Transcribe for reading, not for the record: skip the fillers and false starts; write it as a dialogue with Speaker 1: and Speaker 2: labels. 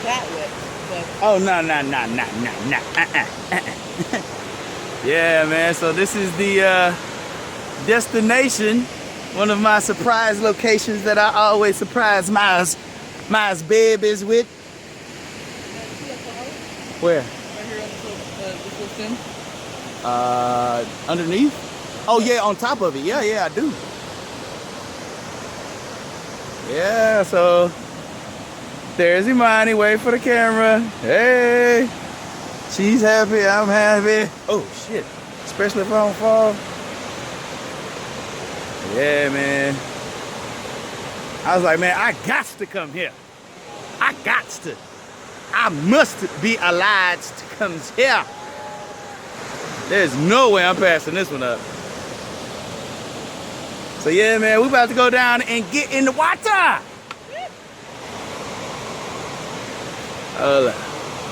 Speaker 1: that wet. But
Speaker 2: Oh, no. Yeah, man. So this is the destination. One of my surprise locations that I always surprise my babies with.
Speaker 1: see a cloud
Speaker 2: Where?
Speaker 1: right here on this little thing.
Speaker 2: Underneath? Oh yeah, on top of it. Yeah, I do. Yeah, so there's Imani, wait for the camera. Hey, she's happy, I'm happy. Oh shit, especially if I don't fall. Yeah, man. I was like, man, I got to come here. I must be obliged to come here. There's no way I'm passing this one up. So yeah, man, we about to go down and get in the water. Hold up.